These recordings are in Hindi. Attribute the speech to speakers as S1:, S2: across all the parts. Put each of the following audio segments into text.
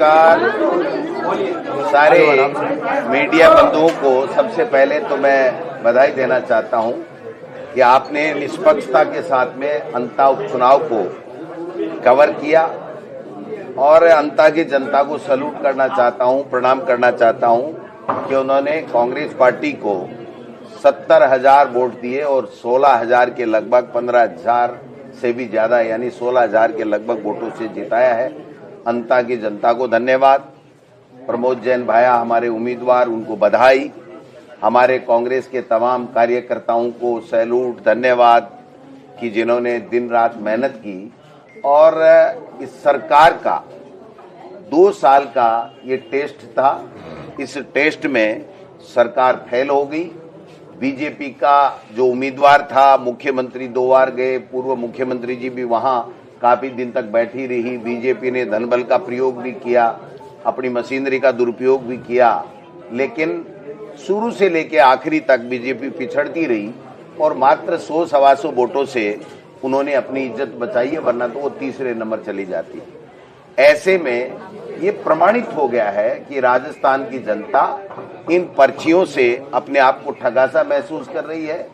S1: नमस्कार सारे मीडिया बंधुओं को। सबसे पहले तो मैं बधाई देना चाहता हूं कि आपने निष्पक्षता के साथ में अंता उपचुनाव को कवर किया और अंता की जनता को सैल्यूट करना चाहता हूं, प्रणाम करना चाहता हूं कि उन्होंने कांग्रेस पार्टी को 70,000 वोट दिए और 16,000 के लगभग 15,000 से भी ज्यादा यानी 16,000 के लगभग वोटों से जिताया है। अंता की जनता को धन्यवाद। प्रमोद जैन भाया हमारे उम्मीदवार, उनको बधाई। हमारे कांग्रेस के तमाम कार्यकर्ताओं को सैल्यूट, धन्यवाद कि जिन्होंने दिन रात मेहनत की। और इस सरकार का 2 साल का ये टेस्ट था। इस टेस्ट में सरकार फेल हो गई। बीजेपी का जो उम्मीदवार था, मुख्यमंत्री 2 बार गए, पूर्व मुख्यमंत्री जी भी वहां काफी दिन तक बैठी रही। बीजेपी ने धनबल का प्रयोग भी किया, अपनी मशीनरी का दुरुपयोग भी किया, लेकिन शुरू से लेकर आखिरी तक बीजेपी पिछड़ती रही और मात्र 100-125 वोटों से उन्होंने अपनी इज्जत बचाई है, वरना तो वो तीसरे नंबर चली जाती। ऐसे में ये प्रमाणित हो गया है कि राजस्थान की जनता इन पर्चियों से अपने आप को ठगासा महसूस कर रही है।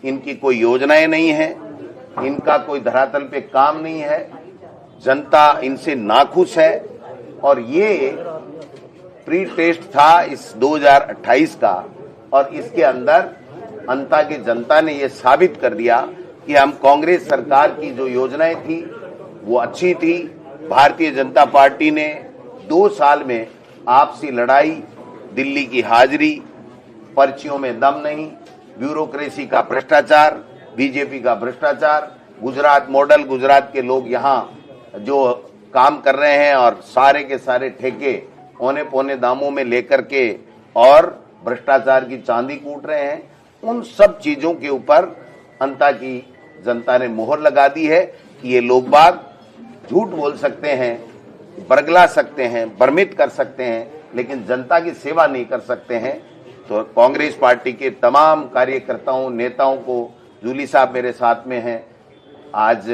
S1: इनकी कोई योजनाएं नहीं है, इनका कोई धरातल पे काम नहीं है, जनता इनसे नाखुश है। और ये प्री टेस्ट था इस 2028 का और इसके अंदर अंता की जनता ने ये साबित कर दिया कि हम कांग्रेस सरकार की जो योजनाएं थी वो अच्छी थी। भारतीय जनता पार्टी ने 2 साल में आपसी लड़ाई, दिल्ली की हाजिरी, पर्चियों में दम नहीं, ब्यूरोक्रेसी का भ्रष्टाचार, बीजेपी का भ्रष्टाचार, गुजरात मॉडल, गुजरात के लोग यहाँ जो काम कर रहे हैं और सारे के सारे ठेके औने पौने दामों में लेकर के और भ्रष्टाचार की चांदी कूट रहे हैं। उन सब चीजों के ऊपर अंता की जनता ने मोहर लगा दी है कि ये लोग बाग झूठ बोल सकते हैं, बरगला सकते हैं, भ्रमित कर सकते हैं, लेकिन जनता की सेवा नहीं कर सकते हैं। तो कांग्रेस पार्टी के तमाम कार्यकर्ताओं, नेताओं को, जूली साहब मेरे साथ में हैं, आज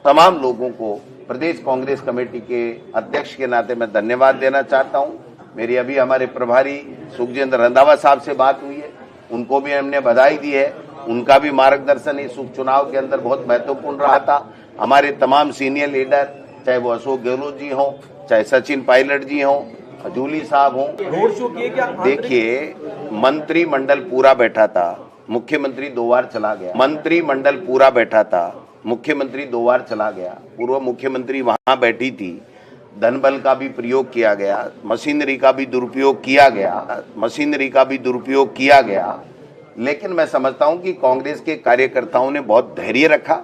S1: तमाम लोगों को प्रदेश कांग्रेस कमेटी के अध्यक्ष के नाते मैं धन्यवाद देना चाहता हूं। मेरी अभी हमारे प्रभारी सुखजिंदर रंधावा साहब से बात हुई है, उनको भी हमने बधाई दी है। उनका भी मार्गदर्शन इस उपचुनाव के अंदर बहुत महत्वपूर्ण रहा था। हमारे तमाम सीनियर लीडर, चाहे वो अशोक गहलोत जी हों, चाहे सचिन पायलट जी हों, जूली साहब हों,
S2: रोड शो किए क्या?
S1: देखिए मंत्रिमंडल पूरा बैठा था, मुख्यमंत्री 2 बार चला गया। मंत्रिमंडल पूरा बैठा था, मुख्यमंत्री 2 बार चला गया। पूर्व मुख्यमंत्री वहां बैठी थी, धनबल का भी प्रयोग किया गया, मशीनरी का भी दुरुपयोग किया गया, लेकिन मैं समझता हूं कि कांग्रेस के कार्यकर्ताओं ने बहुत धैर्य रखा।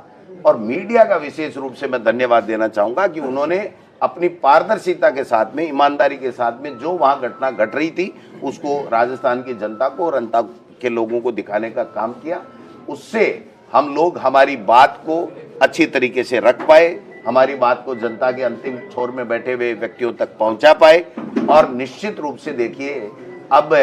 S1: और मीडिया का विशेष रूप से मैं धन्यवाद देना चाहूंगा कि उन्होंने अपनी पारदर्शिता के साथ में, ईमानदारी के साथ में जो वहां घटना घट रही थी उसको राजस्थान की जनता को और अंता के लोगों को दिखाने का काम किया। उससे हम लोग हमारी बात को अच्छी तरीके से रख पाए, हमारी बात को जनता के अंतिम छोर में बैठे हुए व्यक्तियों तक पहुंचा पाए। और निश्चित रूप से देखिए, अब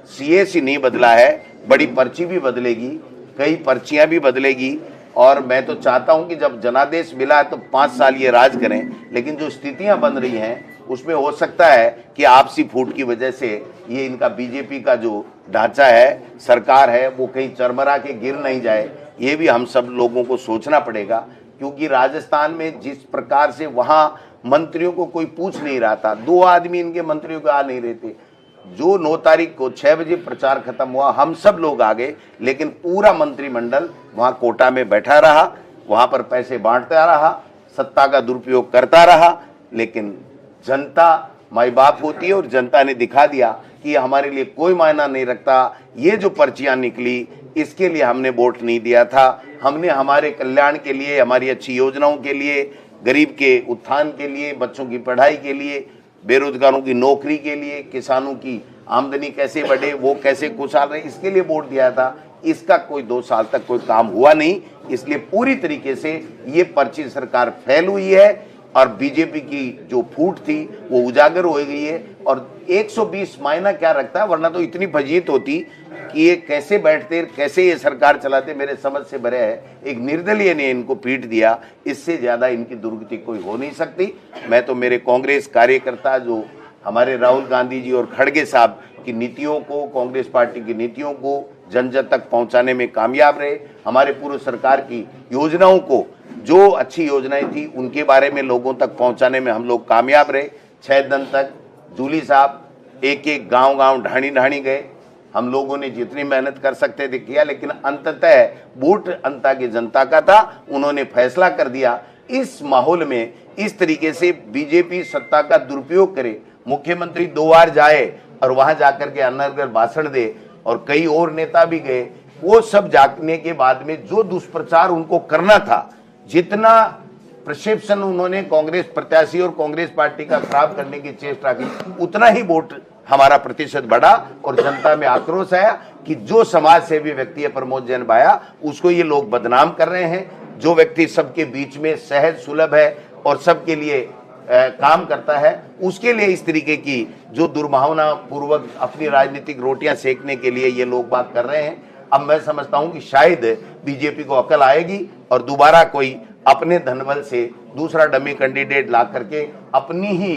S1: सीएसी नहीं बदला है, बड़ी पर्ची भी बदलेगी, कई पर्चियां भी बदलेगी। और मैं तो चाहता हूं कि जब जनादेश मिला है तो 5 साल ये राज करें, लेकिन जो स्थितियां बन रही हैं उसमें हो सकता है कि आपसी फूट की वजह से ये इनका बीजेपी का जो ढांचा है, सरकार है, वो कहीं चरमरा के गिर नहीं जाए। ये भी हम सब लोगों को सोचना पड़ेगा, क्योंकि राजस्थान में जिस प्रकार से वहां मंत्रियों को कोई पूछ नहीं रहा था, 2 आदमी इनके मंत्रियों को आ नहीं रहे थे। जो 9 तारीख को 6 बजे प्रचार खत्म हुआ, हम सब लोग आ गए, लेकिन पूरा मंत्रिमंडल वहां कोटा में बैठा रहा, वहां पर पैसे बांटता रहा, सत्ता का दुरुपयोग करता रहा। लेकिन जनता माई बाप होती है और जनता ने दिखा दिया कि हमारे लिए कोई मायना नहीं रखता। ये जो पर्चियां निकली इसके लिए हमने वोट नहीं दिया था। हमने हमारे कल्याण के लिए, हमारी अच्छी योजनाओं के लिए, गरीब के उत्थान के लिए, बच्चों की पढ़ाई के लिए, बेरोजगारों की नौकरी के लिए, किसानों की आमदनी कैसे बढ़े, वो कैसे खुशहाल रहे, इसके लिए वोट दिया था। इसका कोई 2 साल तक कोई काम हुआ नहीं, इसलिए पूरी तरीके से ये पर्ची सरकार फेल हुई है और बीजेपी की जो फूट थी वो उजागर हो गई है। और 120 मायना क्या रखता है, वरना तो इतनी फजीत होती कि ये कैसे बैठते, कैसे ये सरकार चलाते, मेरे समझ से भरे है। एक निर्दलीय ने इनको पीट दिया, इससे ज्यादा इनकी दुर्गति कोई हो नहीं सकती। मैं तो मेरे कांग्रेस कार्यकर्ता जो हमारे राहुल गांधी जी और खड़गे साहब की नीतियों को, कांग्रेस पार्टी की नीतियों को जन जन तक पहुंचाने में कामयाब रहे। हमारे पूर्व सरकार की योजनाओं को, जो अच्छी योजनाएं थी उनके बारे में लोगों तक पहुंचाने में हम लोग कामयाब रहे। 6 दिन तक जूली साहब एक एक गांव ढाणी ढाणी गए। हम लोगों ने जितनी मेहनत कर सकते थे किया, लेकिन अंततः वोट अंता की जनता का था। उन्होंने फैसला कर दिया। इस माहौल में इस तरीके से बीजेपी सत्ता का दुरुपयोग करे, मुख्यमंत्री 2 बार जाए और वहां जाकर के अनर्गल भाषण दे, और कई और नेता भी गए, वो सब जाने के बाद में जो दुष्प्रचार उनको करना था, जितना प्रक्षेपण उन्होंने कांग्रेस प्रत्याशी और कांग्रेस पार्टी का खराब करने की चेष्टा की, उतना ही वोट हमारा प्रतिशत बढ़ा और जनता में आक्रोश आया कि जो समाज सेवी व्यक्ति है प्रमोद जैन भाया, उसको ये लोग बदनाम कर रहे हैं। जो व्यक्ति सबके बीच में सहज सुलभ है और सबके लिए काम करता है, उसके लिए इस तरीके की जो दुर्भावना पूर्वक अपनी राजनीतिक रोटियां सेकने के लिए ये लोग बात कर रहे हैं। अब मैं समझता हूं कि शायद बीजेपी को अकल आएगी और दोबारा कोई अपने धनबल से दूसरा डमी कैंडिडेट ला करके अपनी ही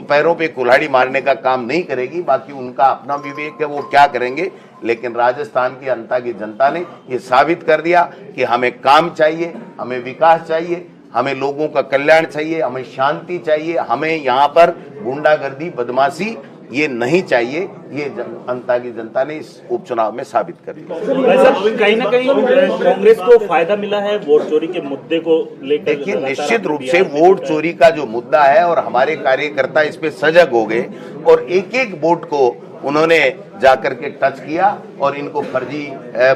S1: पैरों पे कुल्हाड़ी मारने का काम नहीं करेगी। बाकी उनका अपना विवेक है, वो क्या करेंगे। लेकिन राजस्थान की अंता की जनता ने ये साबित कर दिया कि हमें काम चाहिए, हमें विकास चाहिए, हमें लोगों का कल्याण चाहिए, हमें शांति चाहिए, हमें यहाँ पर गुंडागर्दी बदमाशी ये नहीं चाहिए। ये अंता की जनता ने इस उपचुनाव में साबित कर दिया।
S2: कहीं ना कहीं कांग्रेस को फायदा मिला है वोट चोरी के मुद्दे को लेकर।
S1: देखिए, निश्चित रूप से वोट चोरी का जो मुद्दा है और हमारे कार्यकर्ता इस पे सजग हो गए और एक एक वोट को उन्होंने जाकर के टच किया और इनको फर्जी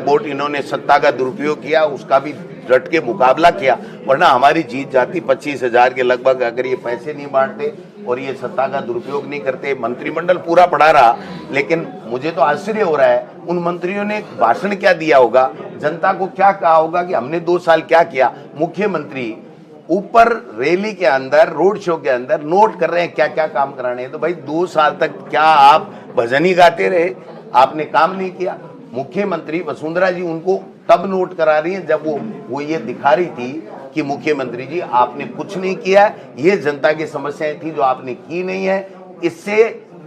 S1: वोट, इन्होंने सत्ता का दुरुपयोग किया, उसका भी डट के मुकाबला किया। वरना हमारी जीत जाती 25,000 के लगभग अगर ये पैसे नहीं बांटते और ये सत्ता का दुरुपयोग नहीं करते। मंत्रिमंडल पूरा पड़ा रहा, लेकिन मुझे तो आश्चर्य हो रहा है उन मंत्रियों ने भाषण क्या दिया होगा, जनता को क्या कहा होगा कि हमने 2 साल क्या किया। मुख्यमंत्री ऊपर रैली के अंदर, रोड शो के अंदर नोट कर रहे हैं क्या क्या काम कराने हैं। तो भाई 2 साल तक क्या आप भजन ही गाते रहे, आपने काम नहीं किया। मुख्यमंत्री वसुंधरा जी उनको तब नोट करा रही है जब वो ये दिखा रही थी कि मुख्यमंत्री जी आपने कुछ नहीं किया, ये जनता की समस्याएं थी जो आपने की नहीं है। इससे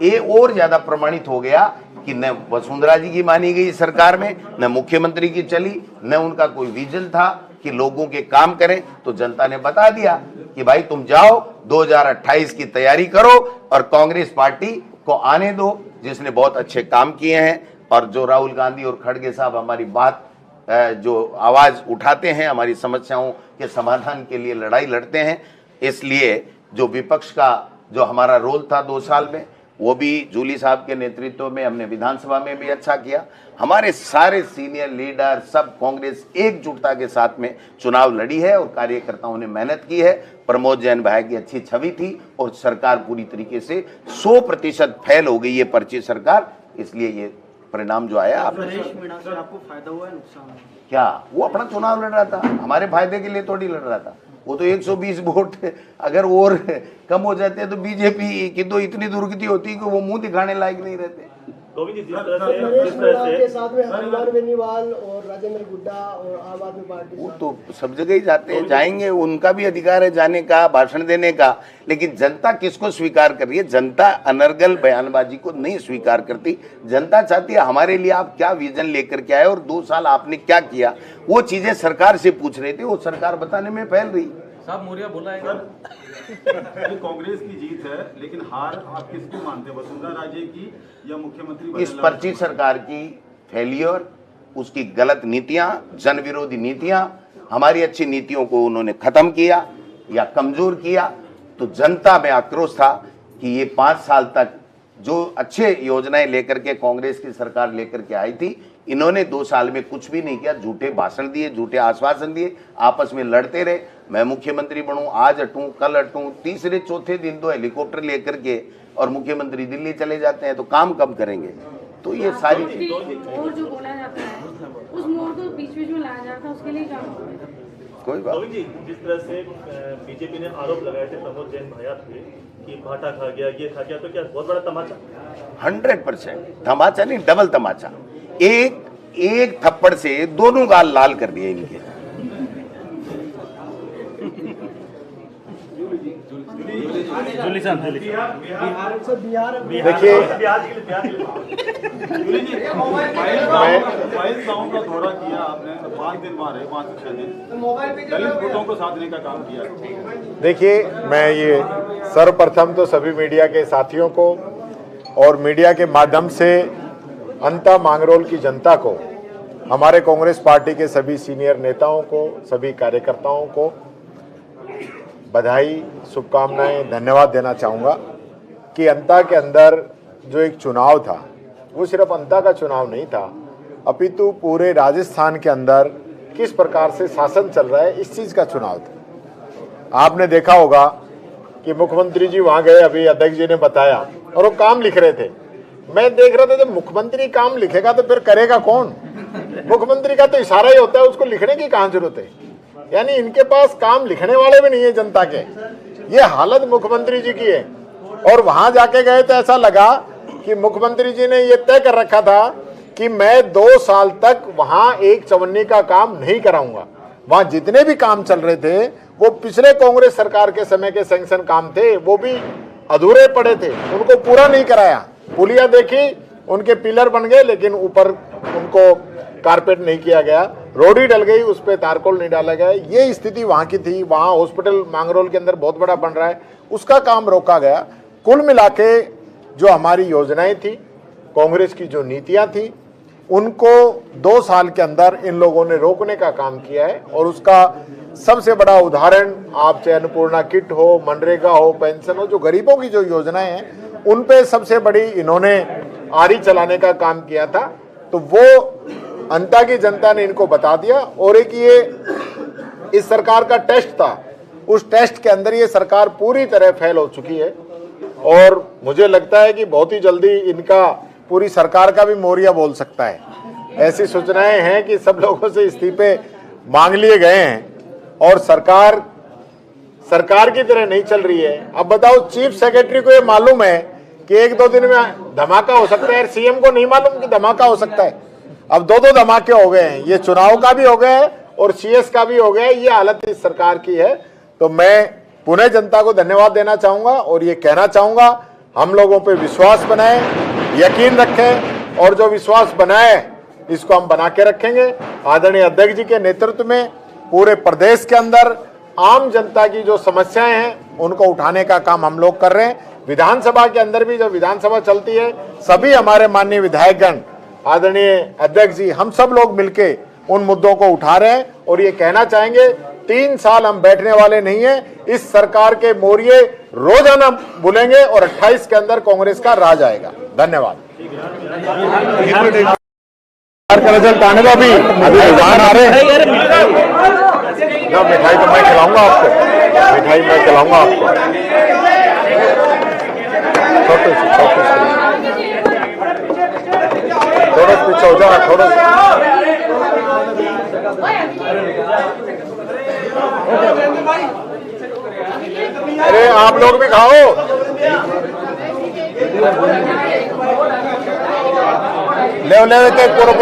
S1: ये और ज्यादा प्रमाणित हो गया कि न वसुंधरा जी की मानी गई सरकार में, न मुख्यमंत्री की चली, न उनका कोई विजन था कि लोगों के काम करें। तो जनता ने बता दिया कि भाई तुम जाओ 2028 की तैयारी करो और कांग्रेस पार्टी को आने दो, जिसने बहुत अच्छे काम किए हैं। और जो राहुल गांधी और खड़गे साहब हमारी बात जो आवाज उठाते हैं, हमारी समस्याओं के समाधान के लिए लड़ाई लड़ते हैं, इसलिए जो विपक्ष का जो हमारा रोल था 2 साल में, वो भी जूली साहब के नेतृत्व में हमने विधानसभा में भी अच्छा किया। हमारे सारे सीनियर लीडर सब कांग्रेस एकजुटता के साथ में चुनाव लड़ी है और कार्यकर्ताओं ने मेहनत की है। प्रमोद जैन भाई की अच्छी छवि थी और सरकार पूरी तरीके से 100% फेल हो गई ये पर्ची सरकार, इसलिए ये परिणाम जो आया।
S3: आपको फायदा हुआ है, नुकसान हुआ?
S1: क्या वो अपना चुनाव लड़ रहा था, हमारे फायदे के लिए थोड़ी लड़ रहा था। वो तो 120 वोट अगर और कम हो जाते हैं तो बीजेपी की तो इतनी दुर्गति होती है कि वो मुंह दिखाने लायक नहीं रहते।
S3: के साथ में हरिवार बेनीवाल और राजेंद्र गुड्डा और आम आदमी पार्टी
S1: वो तो सब जगह ही जाते हैं, जाएंगे, उनका भी अधिकार है जाने का, भाषण देने का। लेकिन जनता किसको स्वीकार कर रही है? जनता अनर्गल बयानबाजी को नहीं स्वीकार करती। जनता चाहती है हमारे लिए आप क्या विजन लेकर के आए और 2 साल आपने क्या किया, वो चीजें सरकार से पूछ रहे थे, वो सरकार बताने में फैल रही।
S2: साहब मौर्य बोला है
S4: कांग्रेस की जीत है, लेकिन हार आप किसको मानते हैं, वसुंधरा राजे की या मुख्यमंत्री?
S1: इस पर्ची सरकार की फेलियर, उसकी गलत नीतियां, जन विरोधी नीतियां, हमारी अच्छी नीतियों को उन्होंने खत्म किया या कमजोर किया। तो जनता में आक्रोश था कि ये 5 साल तक जो अच्छे योजनाएं लेकर के कांग्रेस की सरकार लेकर के आई थी, इन्होंने 2 साल में कुछ भी नहीं किया। झूठे भाषण दिए, झूठे आश्वासन दिए, आपस में लड़ते रहे। मैं मुख्यमंत्री बनूं, आज हटूं, कल हटूं, तीसरे चौथे दिन तो हेलीकॉप्टर लेकर के और मुख्यमंत्री दिल्ली चले जाते हैं, तो काम कब करेंगे? तो ये सारी चीज
S5: और जो बोला जाता है उस मोड़ को बीच में लाया जाता है, उसके लिए काम होगा।
S1: कोई बात
S2: जी, जिस तरह से बीजेपी ने आरोप लगाए थे प्रमोद जैन भाया पे कि भाटा खा गया, ये खा गया, तो क्या बहुत बड़ा तमाचा?
S1: 100% तमाचा नहीं, डबल तमाचा। एक थप्पड़ से दोनों गाल लाल कर दिए इनके।
S3: सर बिहार
S6: देखिए,
S4: बाईस गाँव का दौरा किया आपने, 5 दिन वहाँ रहे, 5 से 6 दिन, दलित वोटों को साधने का काम किया।
S6: देखिए, मैं ये सर्वप्रथम तो सभी मीडिया के साथियों को और मीडिया के माध्यम से अंता मांगरोल की जनता को, हमारे कांग्रेस पार्टी के सभी सीनियर नेताओं को, सभी कार्यकर्ताओं को बधाई, शुभकामनाएं, धन्यवाद देना चाहूँगा कि अंता के अंदर जो एक चुनाव था वो सिर्फ अंता का चुनाव नहीं था, अपितु पूरे राजस्थान के अंदर किस प्रकार से शासन चल रहा है इस चीज़ का चुनाव था। आपने देखा होगा कि मुख्यमंत्री जी वहाँ गए, अभी अध्यक्ष जी ने बताया, और वो काम लिख रहे थे। मैं देख रहा था जब मुख्यमंत्री काम लिखेगा तो फिर करेगा कौन? मुख्यमंत्री का तो इशारा ही होता है, उसको लिखने की कहाँ जरूरत है? यानी इनके पास काम लिखने वाले भी नहीं है जनता के। ये हालत मुख्यमंत्री जी की है। और वहां जाके गए तो ऐसा लगा कि मुख्यमंत्री जी ने ये तय कर रखा था कि मैं 2 साल तक वहां एक चवन्नी का काम नहीं कराऊंगा। वहां जितने भी काम चल रहे थे वो पिछले कांग्रेस सरकार के समय के सैंक्शन काम थे, वो भी अधूरे पड़े थे, उनको पूरा नहीं कराया। पुलिया देखी, उनके पिलर बन गए लेकिन ऊपर उनको कारपेट नहीं किया गया, रोडी डल गई, उस पर तारकोल नहीं डाला गया। ये स्थिति वहां की थी। वहां हॉस्पिटल मांगरोल के अंदर बहुत बड़ा बन रहा है, उसका काम रोका गया। कुल मिलाके जो हमारी योजनाएं थी, कांग्रेस की जो नीतियां थी, उनको 2 साल के अंदर इन लोगों ने रोकने का काम किया है। और उसका सबसे बड़ा उदाहरण आप चाहे अन्नपूर्णा किट हो, मनरेगा हो, पेंशन हो, जो गरीबों की जो योजनाएं हैं उन पे सबसे बड़ी इन्होंने आरी चलाने का काम किया था। तो वो अंता की जनता ने इनको बता दिया। और एक ये इस सरकार का टेस्ट था, उस टेस्ट के अंदर ये सरकार पूरी तरह फेल हो चुकी है। और मुझे लगता है कि बहुत ही जल्दी इनका पूरी सरकार का भी मोरिया बोल सकता है। ऐसी सूचनाएं हैं कि सब लोगों से इस्तीफे मांग लिए गए हैं और सरकार की तरह नहीं चल रही है। अब बताओ, चीफ सेक्रेटरी को ये मालूम है कि 1-2 दिन में धमाका हो सकता है, सीएम को नहीं मालूम कि धमाका हो सकता है। अब 2 धमाके हो गए हैं, ये चुनाव का भी हो गया है और सीएस का भी हो गया है। ये हालत इस सरकार की है। तो मैं पुनः जनता को धन्यवाद देना चाहूंगा और ये कहना चाहूंगा, हम लोगों पे विश्वास बनाएं, यकीन रखें, और जो विश्वास बनाए इसको हम बना के रखेंगे। आदरणीय अध्यक्ष जी के नेतृत्व में पूरे प्रदेश के अंदर आम जनता की जो समस्याएं हैं उनको उठाने का काम हम लोग कर रहे हैं। विधानसभा के अंदर भी जब विधानसभा चलती है, सभी हमारे माननीय विधायकगण, आदरणीय अध्यक्ष जी, हम सब लोग मिलके उन मुद्दों को उठा रहे हैं। और ये कहना चाहेंगे, 3 साल हम बैठने वाले नहीं है। इस सरकार के मोरिये रोजाना बुलेंगे और 28 के अंदर कांग्रेस का राज आएगा। धन्यवाद। रिजल्ट आने का अभी रुझान आ रहे हैं। मिठाई तो मैं खिलाऊंगा आपको, मिठाई मैं खिलाऊंगा आपको। थोड़ा पीछे हो जाओ, थोड़ा। अरे आप लोग भी खाओ। ले के पूरा